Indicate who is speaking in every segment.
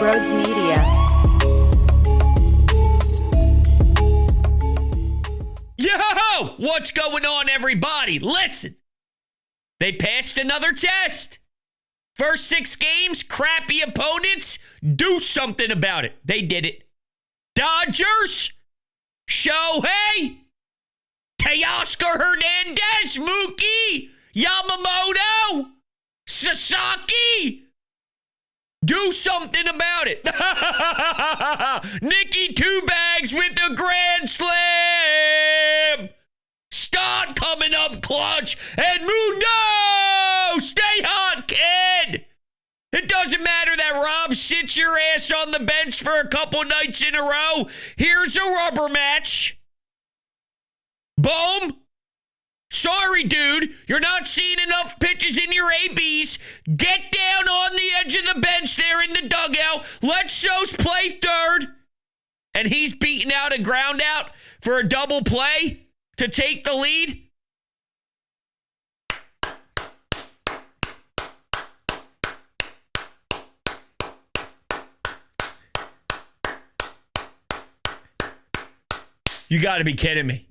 Speaker 1: Broads Media.
Speaker 2: Yo! What's going on, everybody? Listen. They passed another test. First 6 games, crappy opponents. Do something about it. They did it. Dodgers, Shohei, Teoscar Hernandez, Mookie, Yamamoto, Sasaki. Do something about it. Nicky Two Bags with the grand slam. Start coming up clutch. And Mundo, stay hot, kid. It doesn't matter that Rob sits your ass on the bench for a couple nights in a row. Here's a rubber match. Boom. Sorry, dude. You're not seeing enough pitches in your ABs. Get down on the edge of the bench there in the dugout. Let Sos play third. And he's beating out a ground out for a double play to take the lead. You got to be kidding me.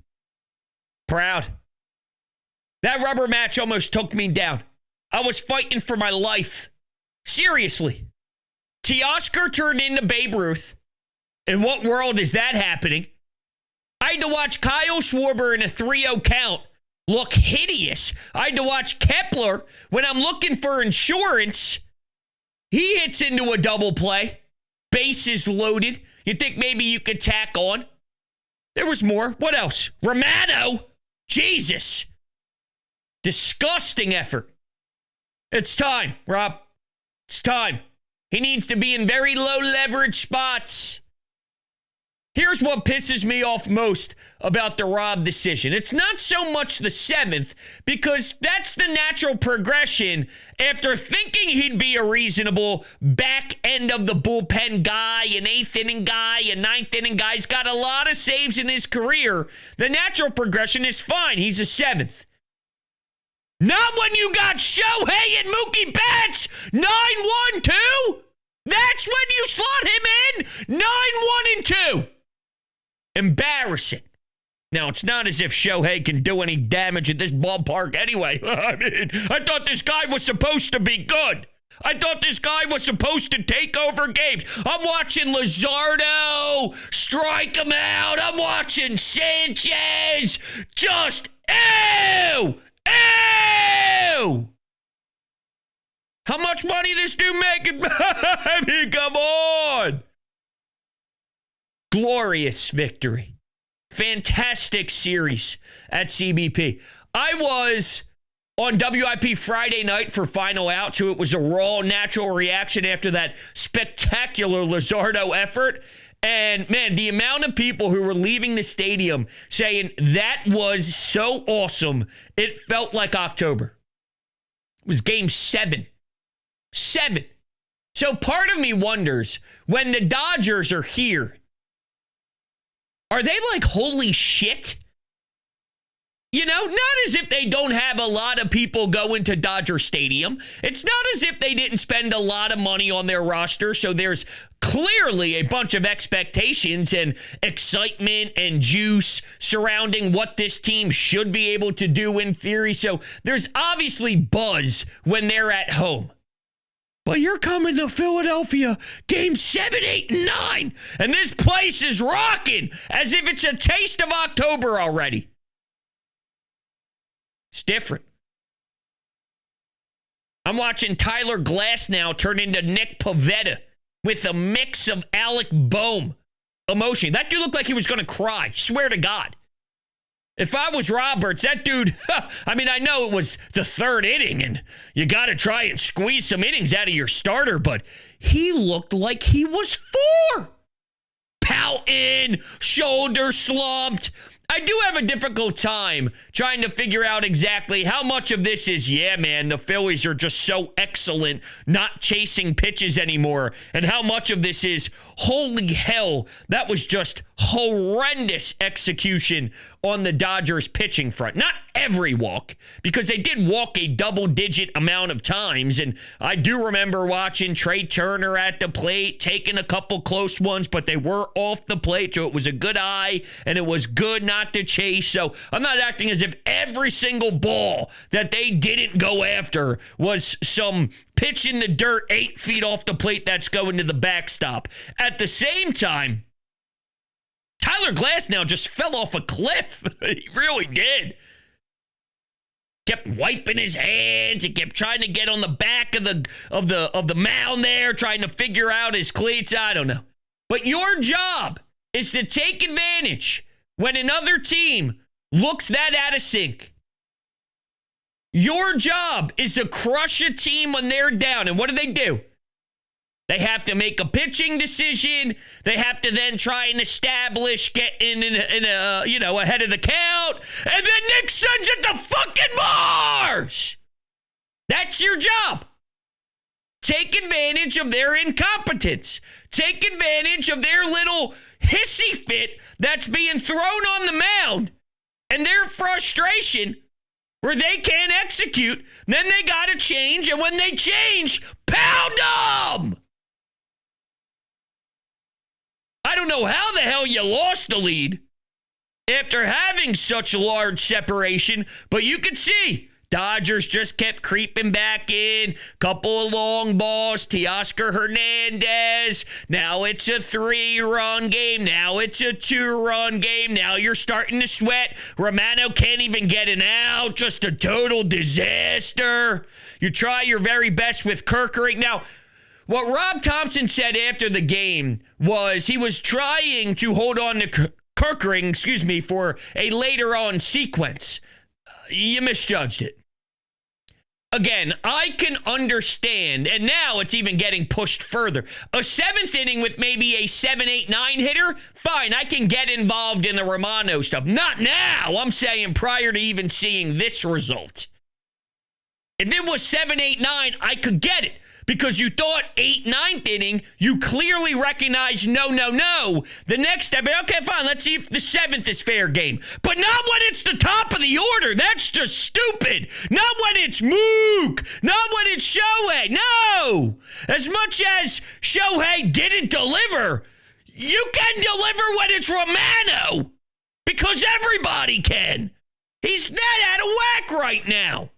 Speaker 2: Proud. That rubber match almost took me down. I was fighting for my life. Seriously. Teoscar turned into Babe Ruth. In what world is that happening? I had to watch Kyle Schwarber in a 3-0 count look hideous. I had to watch Kepler when I'm looking for insurance. He hits into a double play. Bases loaded. You think maybe you could tack on? There was more. What else? Romano? Jesus. Disgusting effort. It's time, Rob. It's time. He needs to be in very low leverage spots. Here's what pisses me off most about the Rob decision. It's not so much the 7th, because that's the natural progression after thinking he'd be a reasonable back end of the bullpen guy, an 8th inning guy, a 9th inning guy. He's got a lot of saves in his career. The natural progression is fine. He's a 7th. Not when you got Shohei and Mookie Betts 9-1-2. That's when you slot him in 9-1-2. Embarrassing. Now, it's not as if Shohei can do any damage at this ballpark anyway. I thought this guy was supposed to be good. I thought this guy was supposed to take over games. I'm watching Luzardo strike him out. I'm watching Sanchez just, ew! Ew! How much money this dude making? I mean, come on. Glorious victory. Fantastic series at CBP. I was on WIP Friday night for Final Out, so it was a raw, natural reaction after that spectacular Luzardo effort. And, man, the amount of people who were leaving the stadium saying that was so awesome, it felt like October. It was game 7. 7. So part of me wonders, when the Dodgers are here, are they like, holy shit? You know, not as if they don't have a lot of people going to Dodger Stadium. It's not as if they didn't spend a lot of money on their roster, so there's clearly a bunch of expectations and excitement and juice surrounding what this team should be able to do in theory. So there's obviously buzz when they're at home. But you're coming to Philadelphia, game 7, 8, and 9, and this place is rocking as if it's a taste of October already. It's different. I'm watching Tyler Glass now turn into Nick Pivetta with a mix of Alec Boehm emotion. That dude looked like he was going to cry. Swear to God. If I was Roberts, that dude, I mean, I know it was the 3rd inning and you got to try and squeeze some innings out of your starter, but he looked like he was 4. Pouting, shoulder slumped. I do have a difficult time trying to figure out exactly how much of this is, yeah, man, the Phillies are just so excellent not chasing pitches anymore, and how much of this is, holy hell, that was just horrendous execution on the Dodgers pitching front. Not every walk, because they did walk a double-digit amount of times, and I do remember watching Trey Turner at the plate, taking a couple close ones, but they were off the plate, so it was a good eye, and it was good not to chase. So I'm not acting as if every single ball that they didn't go after was some pitch in the dirt 8 feet off the plate that's going to the backstop. At the same time, Tyler Glasnow just fell off a cliff. He really did. Kept wiping his hands. He kept trying to get on the back of the mound there, trying to figure out his cleats. I don't know. But your job is to take advantage when another team looks that out of sync. Your job is to crush a team when they're down. And what do? They have to make a pitching decision. They have to then try and establish, get in ahead of the count. And then Nick sends it to fucking Mars. That's your job. Take advantage of their incompetence. Take advantage of their little hissy fit that's being thrown on the mound and their frustration where they can't execute. Then they got to change. And when they change, pound them. I don't know how the hell you lost the lead after having such a large separation, but you could see Dodgers just kept creeping back in. Couple of long balls. Teoscar Hernandez. Now it's a 3-run game. Now it's a 2-run game. Now you're starting to sweat. Romano can't even get an out. Just a total disaster. You try your very best with Kerkering. Now, what Rob Thompson said after the game was he was trying to hold on to Kerkering, for a later on sequence. You misjudged it. Again, I can understand, and now it's even getting pushed further. A 7th inning with maybe a 7, 8, 9 hitter, fine, I can get involved in the Romano stuff. Not now, I'm saying prior to even seeing this result. If it was 7, 8, 9, I could get it. Because you thought 8th, 9th inning, you clearly recognized no. The next step, okay, fine, let's see if the 7th is fair game. But not when it's the top of the order. That's just stupid. Not when it's Mook. Not when it's Shohei. No. As much as Shohei didn't deliver, you can deliver when it's Romano. Because everybody can. He's that out of whack right now.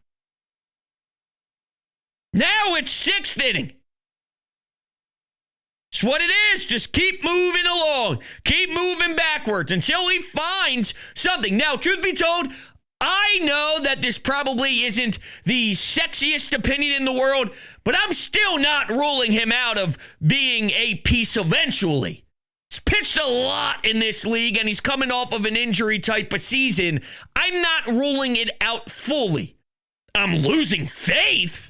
Speaker 2: Now it's 6th inning. It's what it is. Just keep moving along. Keep moving backwards until he finds something. Now, truth be told, I know that this probably isn't the sexiest opinion in the world, but I'm still not ruling him out of being a piece eventually. He's pitched a lot in this league, and he's coming off of an injury type of season. I'm not ruling it out fully. I'm losing faith.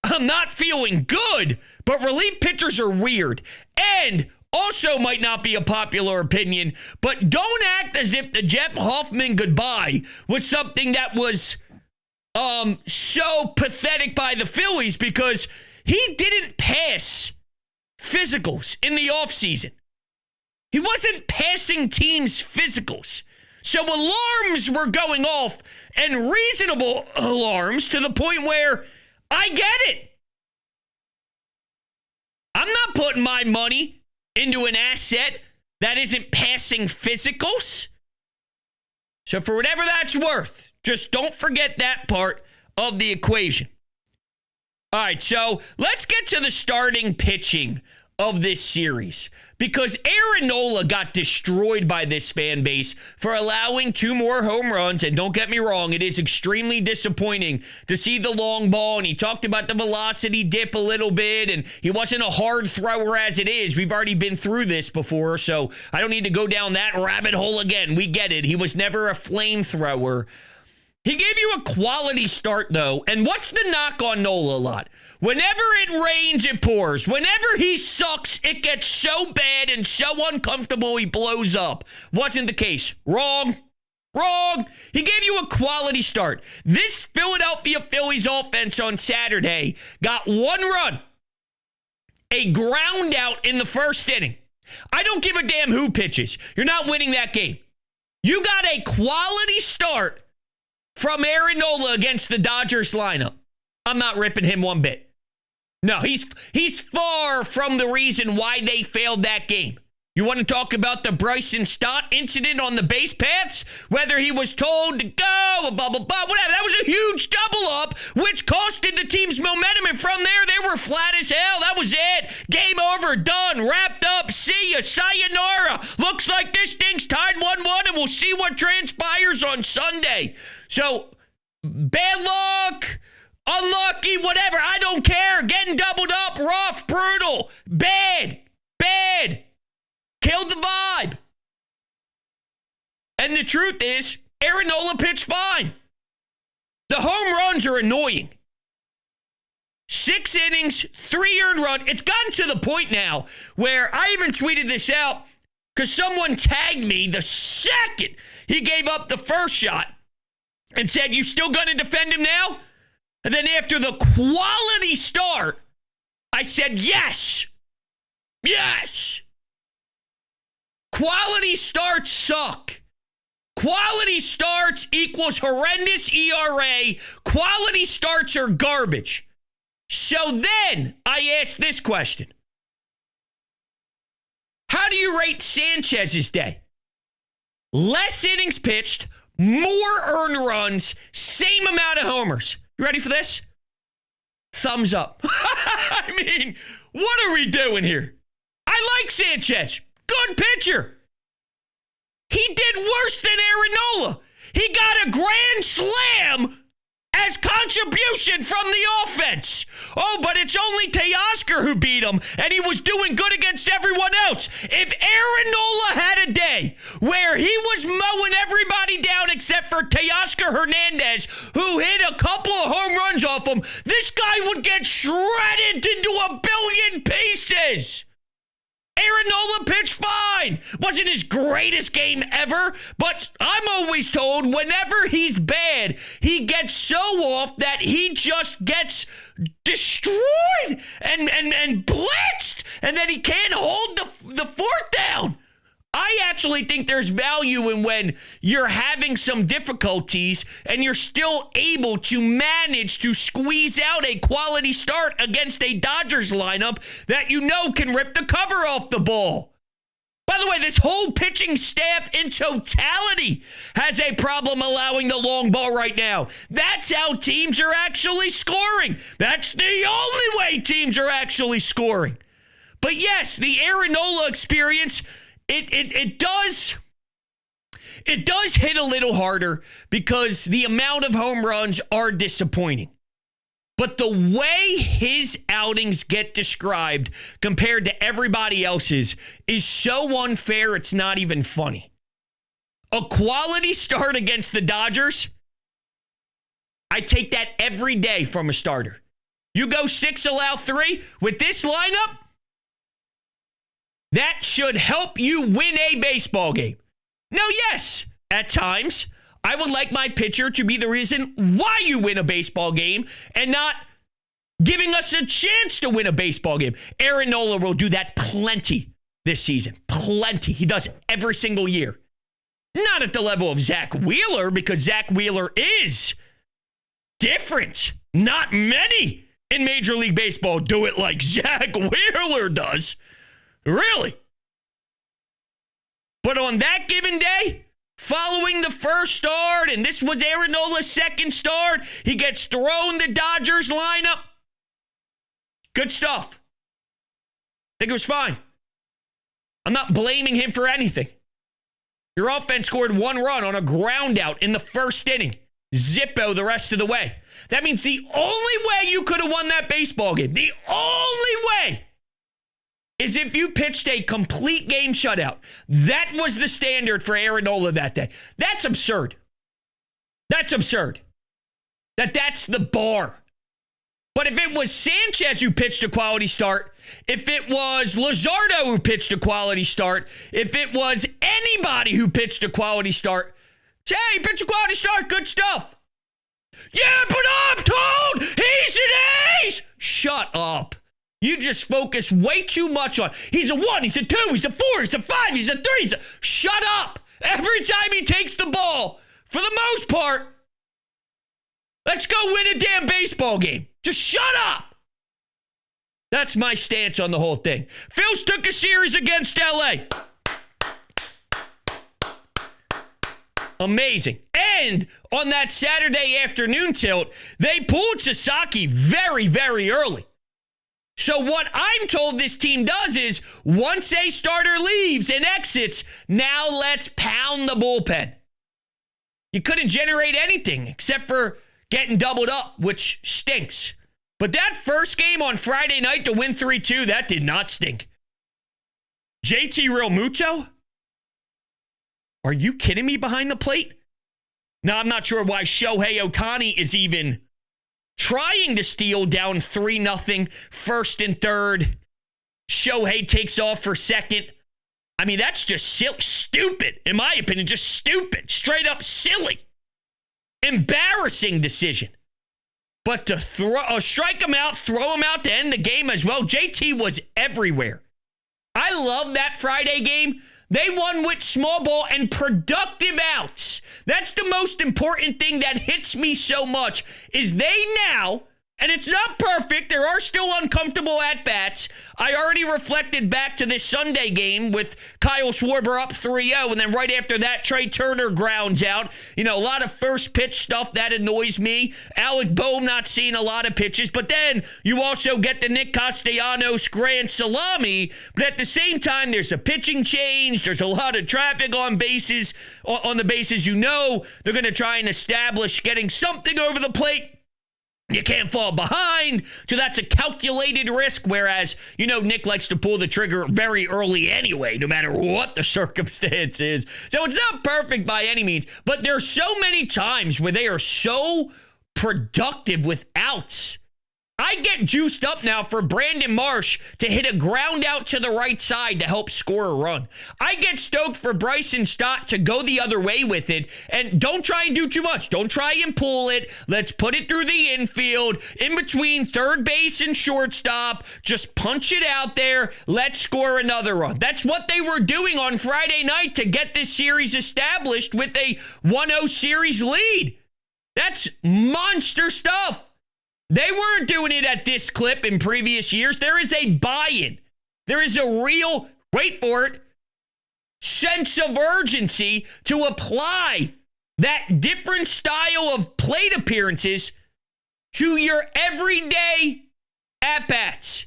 Speaker 2: I'm not feeling good, but relief pitchers are weird. And also might not be a popular opinion, but don't act as if the Jeff Hoffman goodbye was something that was so pathetic by the Phillies, because he didn't pass physicals in the offseason. He wasn't passing teams' physicals. So alarms were going off, and reasonable alarms, to the point where I get it. I'm not putting my money into an asset that isn't passing physicals. So for whatever that's worth, just don't forget that part of the equation. All right, so let's get to the starting pitching of this series, because Aaron Nola got destroyed by this fan base for allowing 2 more home runs. And don't get me wrong, it is extremely disappointing to see the long ball. And he talked about the velocity dip a little bit, and he wasn't a hard thrower as it is. We've already been through this before, so I don't need to go down that rabbit hole again. We get it. He was never a flamethrower. He gave you a quality start, though. And what's the knock on Nola a lot? Whenever it rains, it pours. Whenever he sucks, it gets so bad and so uncomfortable he blows up. Wasn't the case. Wrong. He gave you a quality start. This Philadelphia Phillies offense on Saturday got 1 run. A ground out in the 1st inning. I don't give a damn who pitches. You're not winning that game. You got a quality start from Aaron Nola against the Dodgers lineup. I'm not ripping him one bit. No, he's far from the reason why they failed that game. You want to talk about the Bryson Stott incident on the base paths? Whether he was told to go, blah, blah, blah, whatever. That was a huge double up, which costed the team's momentum. And from there, they were flat as hell. That was it. Game over, done, wrapped up. See ya, sayonara. Looks like this thing's tied 1-1, and we'll see what transpires on Sunday. So, bad luck, unlucky, whatever. I don't care. Getting doubled up, rough, brutal, bad. Killed the vibe. And the truth is, Aaron Nola pitched fine. The home runs are annoying. 6 innings, 3 earned runs. It's gotten to the point now where I even tweeted this out because someone tagged me the second he gave up the first shot and said, "You still going to defend him now?" And then after the quality start, I said, yes. Quality starts suck. Quality starts equals horrendous ERA. Quality starts are garbage. So then I asked this question. How do you rate Sanchez's day? Less innings pitched, more earned runs, same amount of homers. You ready for this? Thumbs up. I mean, what are we doing here? I like Sanchez. Good pitcher. He did worse than Aaron Nola. He got a grand slam as contribution from the offense. Oh, but it's only Teoscar who beat him, and he was doing good against everyone else. If Aaron Nola had a day where he was mowing everybody down except for Teoscar Hernandez, who hit a couple of home runs off him, this guy would get shredded into a billion pieces. Aaron Nola pitched fine. Wasn't his greatest game ever, but I'm always told whenever he's bad, he gets so off that he just gets destroyed and blitzed, and then he can't hold the fourth down. I actually think there's value in when you're having some difficulties and you're still able to manage to squeeze out a quality start against a Dodgers lineup that you know can rip the cover off the ball. By the way, this whole pitching staff in totality has a problem allowing the long ball right now. That's how teams are actually scoring. That's the only way teams are actually scoring. But yes, the Aaron Nola experience, It does hit a little harder because the amount of home runs are disappointing. But the way his outings get described compared to everybody else's is so unfair, it's not even funny. A quality start against the Dodgers, I take that every day from a starter. You go 6, allow 3 with this lineup, that should help you win a baseball game. Now, yes, at times, I would like my pitcher to be the reason why you win a baseball game and not giving us a chance to win a baseball game. Aaron Nola will do that plenty this season. Plenty. He does every single year. Not at the level of Zach Wheeler, because Zach Wheeler is different. Not many in Major League Baseball do it like Zach Wheeler does. Really? But on that given day, following the first start, and this was Aaron Nola's second start, he gets thrown the Dodgers lineup. Good stuff. I think it was fine. I'm not blaming him for anything. Your offense scored 1 run on a ground out in the first inning. Zippo the rest of the way. That means the only way you could have won that baseball game, the only way, is if you pitched a complete game shutout. That was the standard for Aaron Nola that day. That's absurd. That's absurd. That's the bar. But if it was Sanchez who pitched a quality start, if it was Luzardo who pitched a quality start, if it was anybody who pitched a quality start, say, hey, pitch a quality start, good stuff. Yeah, but I'm told he's an ace. Shut up. You just focus way too much on, he's a 1, he's a 2, he's a 4, he's a 5, he's a 3, Shut up. Every time he takes the ball, for the most part, let's go win a damn baseball game. Just shut up. That's my stance on the whole thing. Phils took a series against LA. Amazing. And on that Saturday afternoon tilt, they pulled Sasaki very, very early. So what I'm told this team does is once a starter leaves and exits, now let's pound the bullpen. You couldn't generate anything except for getting doubled up, which stinks. But that first game on Friday night to win 3-2, that did not stink. JT Realmuto? Are you kidding me behind the plate? Now, I'm not sure why Shohei Ohtani is even trying to steal down 3-0, first and third. Shohei takes off for second. I mean, that's just stupid, in my opinion, just stupid. Straight up silly. Embarrassing decision. But to strike him out, throw him out to end the game as well, JT was everywhere. I love that Friday game. They won with small ball and productive outs. That's the most important thing that hits me so much is they now, and it's not perfect, there are still uncomfortable at-bats. I already reflected back to this Sunday game with Kyle Schwarber up 3-0, and then right after that, Trey Turner grounds out. You know, a lot of first pitch stuff, that annoys me. Alec Boehm not seeing a lot of pitches, but then you also get the Nick Castellanos grand salami, but at the same time, there's a pitching change, there's a lot of traffic on bases, on the bases. You know they're going to try and establish getting something over the plate. You can't fall behind, so that's a calculated risk, whereas, you know, Nick likes to pull the trigger very early anyway, no matter what the circumstance is. So it's not perfect by any means, but there's so many times where they are so productive with outs. I get juiced up now for Brandon Marsh to hit a ground out to the right side to help score a run. I get stoked for Bryson Stott to go the other way with it. And don't try and do too much. Don't try and pull it. Let's put it through the infield, in between third base and shortstop. Just punch it out there. Let's score another run. That's what they were doing on Friday night to get this series established with a 1-0 series lead. That's monster stuff. They weren't doing it at this clip in previous years. There is a buy-in. There is a real, wait for it, sense of urgency to apply that different style of plate appearances to your everyday at-bats.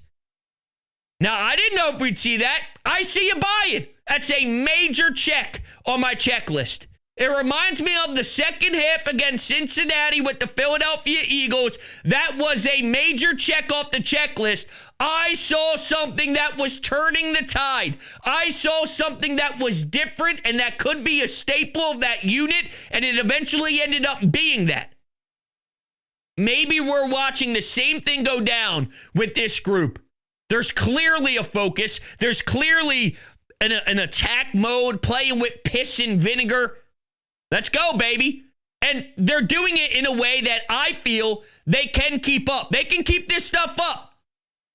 Speaker 2: Now, I didn't know if we'd see that. I see a buy-in. That's a major check on my checklist. It reminds me of the second half against Cincinnati with the Philadelphia Eagles. That was a major check off the checklist. I saw something that was turning the tide. I saw something that was different and that could be a staple of that unit, and it eventually ended up being that. Maybe we're watching the same thing go down with this group. There's clearly a focus. There's clearly an attack mode, playing with piss and vinegar. Let's go, baby. And they're doing it in a way that I feel they can keep up. They can keep this stuff up.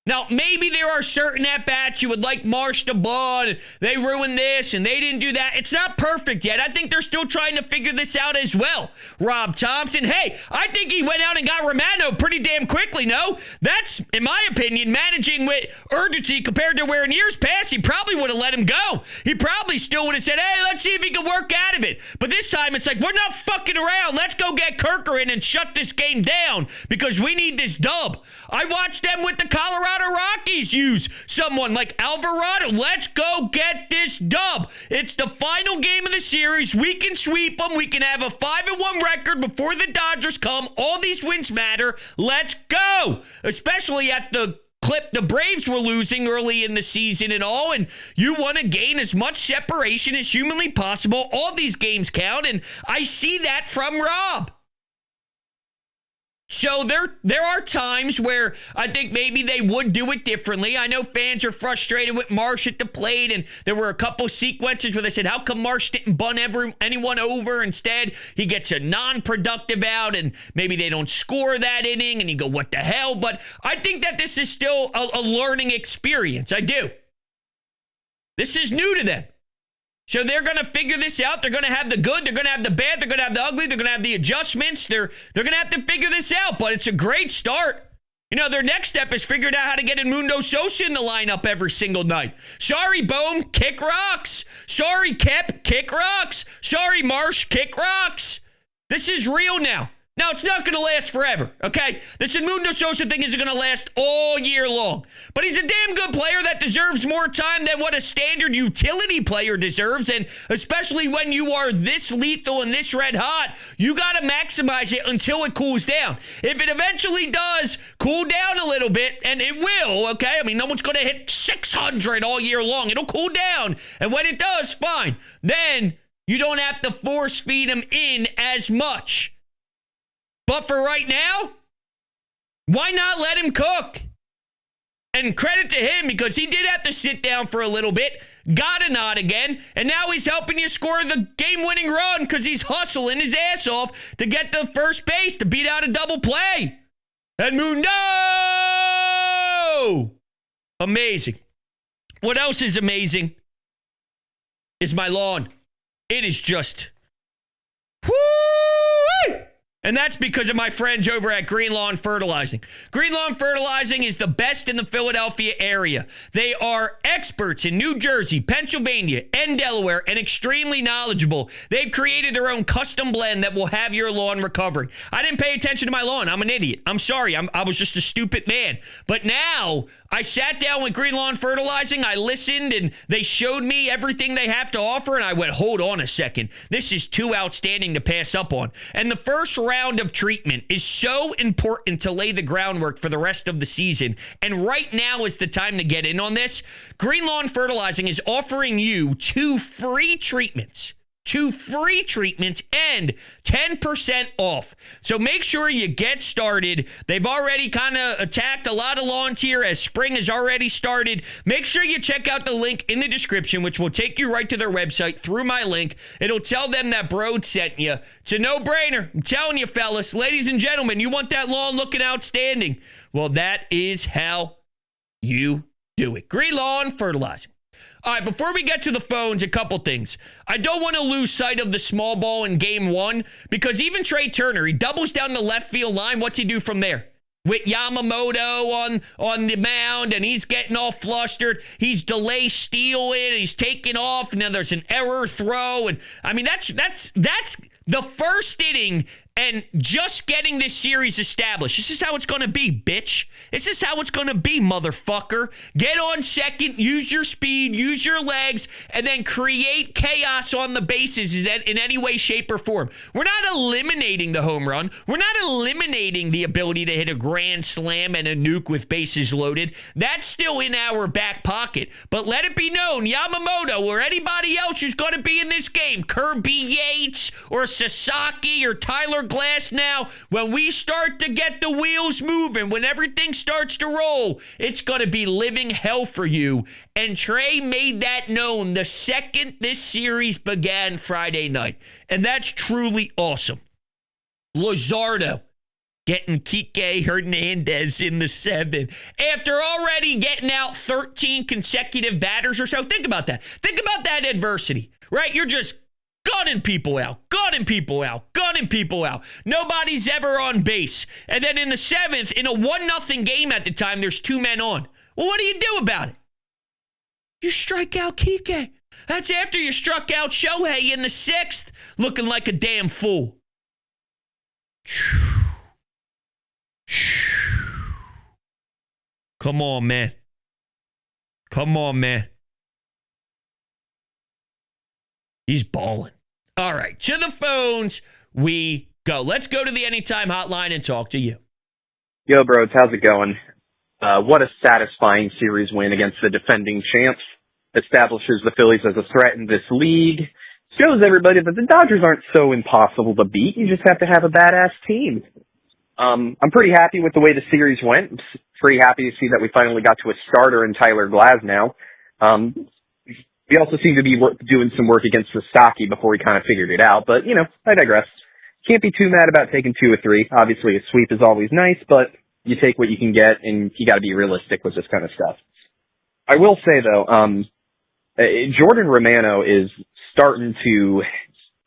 Speaker 2: Now, maybe there are certain at-bats you would like Marsh to blow, and they ruined this, and they didn't do that. It's not perfect yet. I think they're still trying to figure this out as well. Rob Thompson, hey, I think he went out and got Romano pretty damn quickly, no? That's, in my opinion, managing with urgency compared to where in years past he probably would have let him go. He probably still would have said, hey, let's see if he can work out of it. But this time it's like, we're not fucking around. Let's go get Kirker in and shut this game down because we need this dub. I watched them with the Colorado Rockies use someone like Alvarado. Let's go get this dub. It's the final game of the series. We can sweep them. We can have a 5-1 record before the Dodgers come. All these wins matter. Let's go. Especially at the clip the Braves were losing early in the season and all, and you want to gain as much separation as humanly possible. All these games count, and I see that from Rob. So there are times where I think maybe they would do it differently. I know fans are frustrated with Marsh at the plate, and there were a couple sequences where they said, how come Marsh didn't bunt anyone over? Instead, he gets a non-productive out, and maybe they don't score that inning, and you go, what the hell? But I think that this is still a learning experience. I do. This is new to them. So they're going to figure this out. They're going to have the good. They're going to have the bad. They're going to have the ugly. They're going to have the adjustments. They're going to have to figure this out, but it's a great start. You know, their next step is figuring out how to get Edmundo Sosa in the lineup every single night. Sorry, Bohm, kick rocks. Sorry, Kep, kick rocks. Sorry, Marsh, kick rocks. This is real now. Now, it's not going to last forever, okay? This Edmundo Sosa thing isn't going to last all year long. But he's a damn good player that deserves more time than what a standard utility player deserves. And especially when you are this lethal and this red hot, you got to maximize it until it cools down. If it eventually does cool down a little bit, and it will, okay? I mean, no one's going to hit 600 all year long. It'll cool down. And when it does, fine. Then you don't have to force feed him in as much. But for right now, why not let him cook? And credit to him, because he did have to sit down for a little bit, got a nod again, and now he's helping you score the game-winning run because he's hustling his ass off to get to first base to beat out a double play. Edmundo! Amazing. What else is amazing is my lawn. It is just... whoo! And that's because of my friends over at Green Lawn Fertilizing. Green Lawn Fertilizing is the best in the Philadelphia area. They are experts in New Jersey, Pennsylvania, and Delaware, and extremely knowledgeable. They've created their own custom blend that will have your lawn recovering. I didn't pay attention to my lawn. I'm an idiot. I'm sorry. I was just a stupid man. But now I sat down with Green Lawn Fertilizing. I listened, and they showed me everything they have to offer, and I went, hold on a second. This is too outstanding to pass up on. And the first round of treatment is so important to lay the groundwork for the rest of the season. And right now is the time to get in on this. Green Lawn Fertilizing is offering you two free treatments and 10% off. So make sure you get started. They've already kind of attacked a lot of lawns here as spring has already started. Make sure you check out the link in the description, which will take you right to their website through my link. It'll tell them that Brode sent you. It's a no-brainer. I'm telling you, fellas, ladies and gentlemen, you want that lawn looking outstanding. Well, that is how you do it. Green Lawn Fertilizing. All right, before we get to the phones, a couple things. I don't want to lose sight of the small ball in game one, because even Trey Turner, he doubles down the left field line. What's he do from there? With Yamamoto on the mound, and he's getting all flustered. He's delay stealing, he's taking off, and then there's an error throw. And I mean, that's the first inning and just getting this series established. This is how it's going to be, bitch. This is how it's going to be, motherfucker. Get on second, use your speed, use your legs, and then create chaos on the bases in any way, shape, or form. We're not eliminating the home run. We're not eliminating the ability to hit a grand slam and a nuke with bases loaded. That's still in our back pocket. But let it be known, Yamamoto or anybody else who's going to be in this game, Kirby Yates or Sasaki or Tyler Glass now, when we start to get the wheels moving, when everything starts to roll, it's going to be living hell for you. And Trey made that known the second this series began Friday night. And that's truly awesome. Luzardo getting Kike Hernandez in the seventh after already getting out 13 consecutive batters or so. Think about that. Think about that adversity, right? You're just gunning people out. Nobody's ever on base. And then in the seventh, in a 1-0 game at the time, there's 2 men on. Well, what do you do about it? You strike out Kike. That's after you struck out Shohei in the 6th, looking like a damn fool. Come on, man. He's balling. All right, to the phones we go. Let's go to the Anytime Hotline and talk to you.
Speaker 1: Yo, bros, how's it going? What a satisfying series win against the defending champs. Establishes the Phillies as a threat in this league. Shows everybody that the Dodgers aren't so impossible to beat. You just have to have a badass team. I'm pretty happy with the way the series went. I'm pretty happy to see that we finally got to a starter in Tyler Glass now. We also seem to be doing some work against Sasaki before we kind of figured it out. But, I digress. Can't be too mad about taking 2 or 3. Obviously, a sweep is always nice, but you take what you can get, and you got to be realistic with this kind of stuff. I will say, though, Jordan Romano is starting to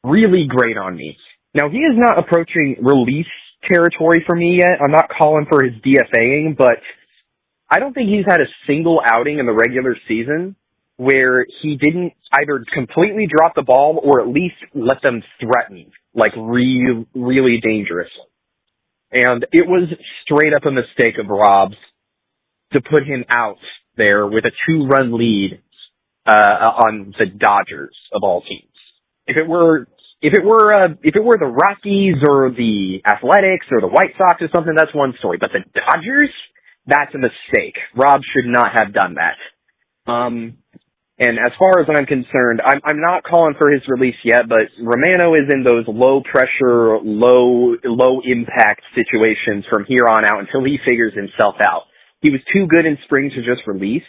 Speaker 1: really grate on me. Now, he is not approaching release territory for me yet. I'm not calling for his DFAing, but I don't think he's had a single outing in the regular season where he didn't either completely drop the ball or at least let them threaten, like really dangerous. And it was straight up a mistake of Rob's to put him out there with a 2-run lead on the Dodgers of all teams. If it were the Rockies or the Athletics or the White Sox or something, that's one story. But the Dodgers, that's a mistake. Rob should not have done that. And as far as I'm concerned, I'm not calling for his release yet, but Romano is in those low pressure, low impact situations from here on out until he figures himself out. He was too good in spring to just release,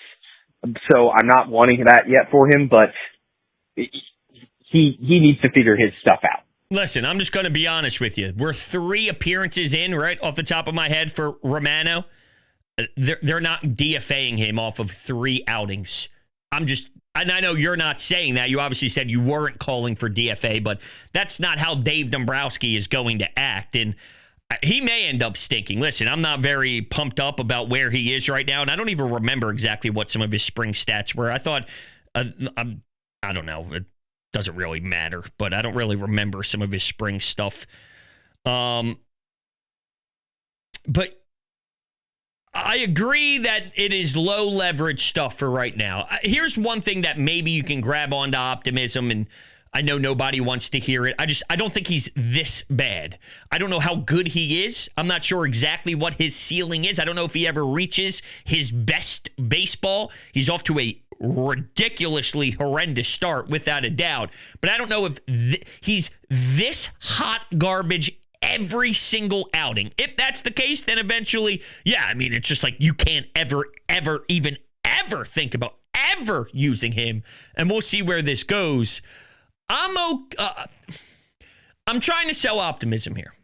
Speaker 1: so I'm not wanting that yet for him, but he needs to figure his stuff out.
Speaker 2: Listen, I'm just going to be honest with you. We're 3 appearances in, right off the top of my head, for Romano. They're not DFAing him off of 3 outings. And I know you're not saying that. You obviously said you weren't calling for DFA, but that's not how Dave Dombrowski is going to act. And he may end up stinking. Listen, I'm not very pumped up about where he is right now, and I don't even remember exactly what some of his spring stats were. I thought, I don't know, it doesn't really matter, but I don't really remember some of his spring stuff. But I agree that it is low leverage stuff for right now. Here's one thing that maybe you can grab onto optimism, and I know nobody wants to hear it. I don't think he's this bad. I don't know how good he is. I'm not sure exactly what his ceiling is. I don't know if he ever reaches his best baseball. He's off to a ridiculously horrendous start, without a doubt. But I don't know if he's this hot garbage every single outing. If that's the case, then eventually, yeah, I mean, it's just like you can't ever think about ever using him. And we'll see where this goes. I'm trying to sell optimism here.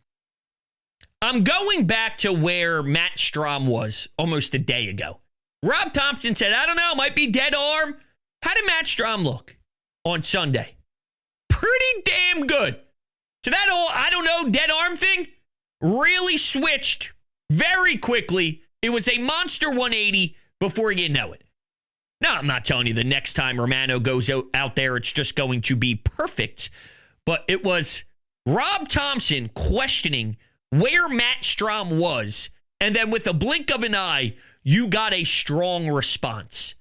Speaker 2: I'm going back to where Matt Strahm was almost a day ago. Rob Thompson said, I don't know, might be dead arm. How did Matt Strahm look on Sunday? Pretty damn good. So that whole, I don't know, dead arm thing really switched very quickly. It was a monster 180 before you know it. Now, I'm not telling you the next time Romano goes out there, it's just going to be perfect. But it was Rob Thompson questioning where Matt Strahm was. And then with a blink of an eye, you got a strong response.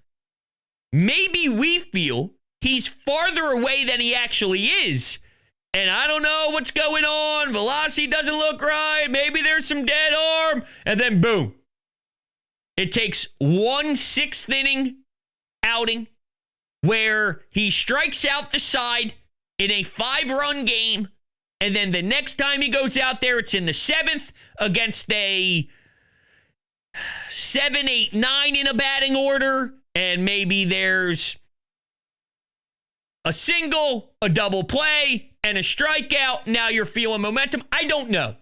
Speaker 2: Maybe we feel he's farther away than he actually is. And I don't know what's going on. Velocity doesn't look right. Maybe there's some dead arm. And then boom. It takes 1 6th inning outing where he strikes out the side in a 5-run game. And then the next time he goes out there, it's in the 7th against a 7, 8, 9 in a batting order. And maybe there's a single, a double play, and a strikeout. Now you're feeling momentum. I don't know.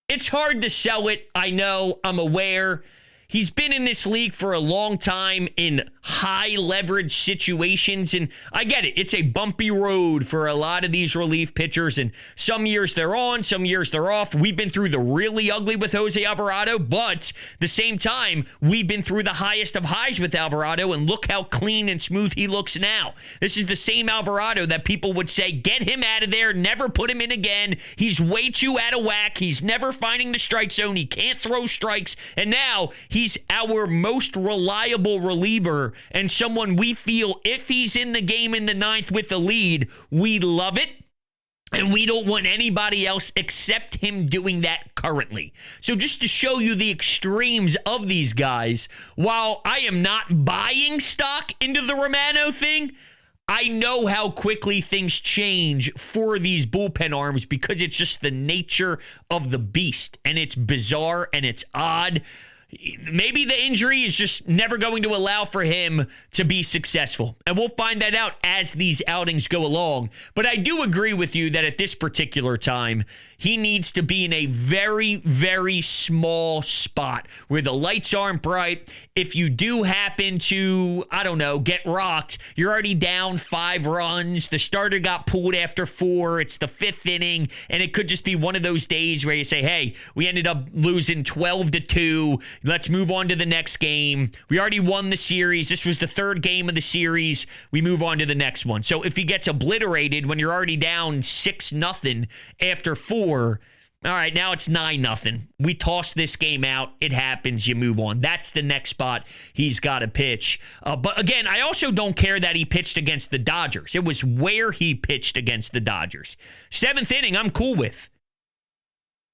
Speaker 2: It's hard to sell it. I know. I'm aware. He's been in this league for a long time in high leverage situations, and I get it. It's a bumpy road for a lot of these relief pitchers, and some years they're on, some years they're off. We've been through the really ugly with Jose Alvarado, but at the same time, we've been through the highest of highs with Alvarado, and look how clean and smooth he looks now. This is the same Alvarado that people would say, get him out of there, never put him in again. He's way too out of whack. He's never finding the strike zone. He can't throw strikes, and now he's our most reliable reliever and someone we feel if he's in the game in the 9th with the lead, we love it. And we don't want anybody else except him doing that currently. So just to show you the extremes of these guys, while I am not buying stock into the Romano thing, I know how quickly things change for these bullpen arms because it's just the nature of the beast. And it's bizarre and it's odd. maybe the injury is just never going to allow for him to be successful. And we'll find that out as these outings go along. But I do agree with you that at this particular time, he needs to be in a very, very small spot where the lights aren't bright. If you do happen to, I don't know, get rocked, you're already down 5 runs. The starter got pulled after 4. It's the 5th inning. And it could just be one of those days where you say, hey, we ended up losing 12-2. Let's move on to the next game. We already won the series. This was the 3rd game of the series. We move on to the next one. So if he gets obliterated when you're already down 6-0 after 4, all right, now it's 9-0. We toss this game out. It happens. You move on. That's the next spot he's got to pitch. But again, I also don't care that he pitched against the Dodgers. It was where he pitched against the Dodgers. 7th inning, I'm cool with.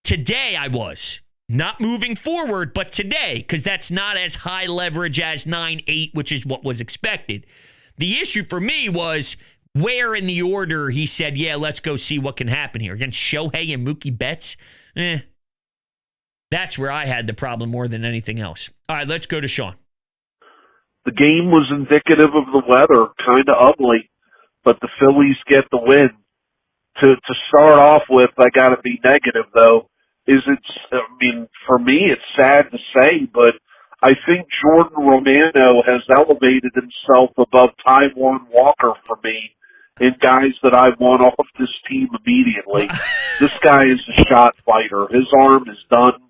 Speaker 2: Today, I was. Not moving forward, but today, because that's not as high leverage as 9-8, which is what was expected. The issue for me was where in the order he said, yeah, let's go see what can happen here. Against Shohei and Mookie Betts? That's where I had the problem more than anything else. All right, let's go to Sean.
Speaker 3: The game was indicative of the weather, kind of ugly, but the Phillies get the win. To start off with, I got to be negative, though. For me, it's sad to say, but I think Jordan Romano has elevated himself above Taijuan Walker for me in guys that I want off this team immediately. This guy is a shot fighter. His arm is done.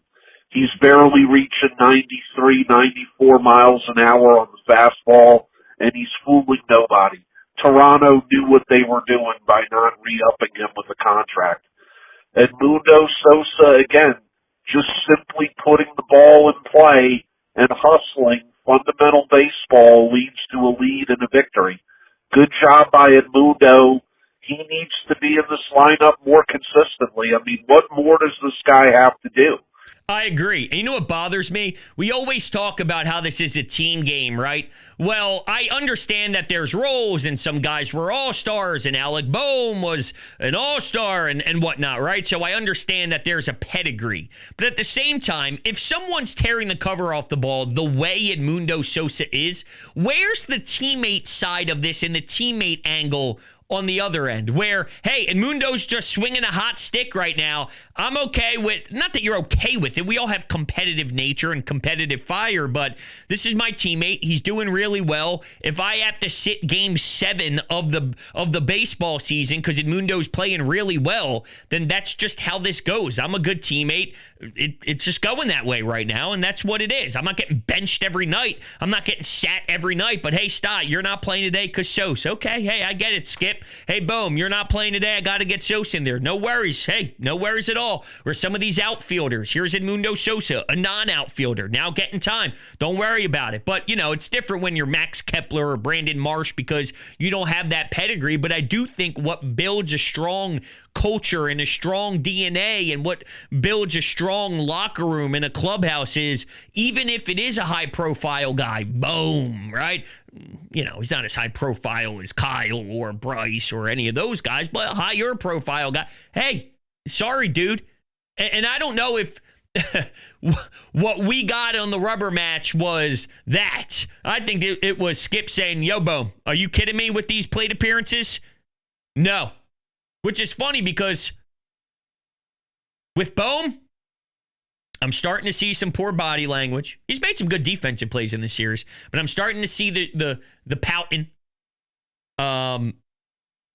Speaker 3: He's barely reaching 93, 94 miles an hour on the fastball, and he's fooling nobody. Toronto knew what they were doing by not re-upping him with a contract. And Mundo Sosa, again, just simply putting the ball in play and hustling fundamental baseball leads to a lead and a victory. Good job by Edmundo. He needs to be in this lineup more consistently. I mean, what more does this guy have to do?
Speaker 2: I agree. And you know what bothers me? We always talk about how this is a team game, right? Well, I understand that there's roles and some guys were all-stars and Alec Boehm was an all-star and whatnot, right? So I understand that there's a pedigree. But at the same time, if someone's tearing the cover off the ball the way Edmundo Sosa is, where's the teammate side of this and the teammate angle on the other end where, hey, Edmundo's just swinging a hot stick right now. I'm okay with, not that you're okay with it. We all have competitive nature and competitive fire, but this is my teammate. He's doing really well. If I have to sit game 7 of the baseball season because Edmundo's playing really well, then that's just how this goes. I'm a good teammate. It's just going that way right now, and that's what it is. I'm not getting benched every night. I'm not getting sat every night, but hey, Stott, you're not playing today because Sosa. Okay, hey, I get it, Skip. Hey, Boom, you're not playing today. I got to get Sosa in there. No worries. Hey, no worries at all. Or some of these outfielders. Here's Edmundo Sosa, a non-outfielder, now getting time. Don't worry about it. But, it's different when you're Max Kepler or Brandon Marsh because you don't have that pedigree. But I do think what builds a strong culture and a strong DNA and what builds a strong locker room in a clubhouse is, even if it is a high-profile guy, boom, right? He's not as high profile as Kyle or Bryce or any of those guys, but a higher profile guy. Hey, sorry, dude. And I don't know if what we got on the rubber match was that. I think it was Skip saying, yo, Boom, are you kidding me with these plate appearances? No. Which is funny because with Bohm, I'm starting to see some poor body language. He's made some good defensive plays in this series, but I'm starting to see the pouting.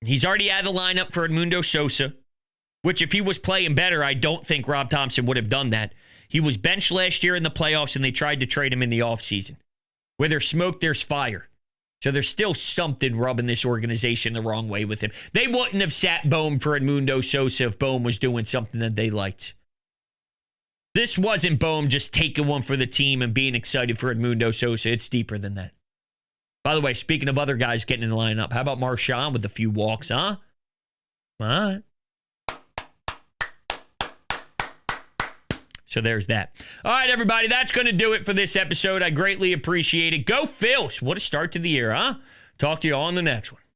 Speaker 2: He's already out of the lineup for Edmundo Sosa, which if he was playing better, I don't think Rob Thompson would have done that. He was benched last year in the playoffs, and they tried to trade him in the offseason. Where there's smoke, there's fire. So there's still something rubbing this organization the wrong way with him. They wouldn't have sat Bohm for Edmundo Sosa if Bohm was doing something that they liked. This wasn't Bohm just taking one for the team and being excited for Edmundo Sosa. It's deeper than that. By the way, speaking of other guys getting in the lineup, how about Marshawn with a few walks, huh? All right. So there's that. All right, everybody, that's going to do it for this episode. I greatly appreciate it. Go Phils. What a start to the year, huh? Talk to you all on the next one.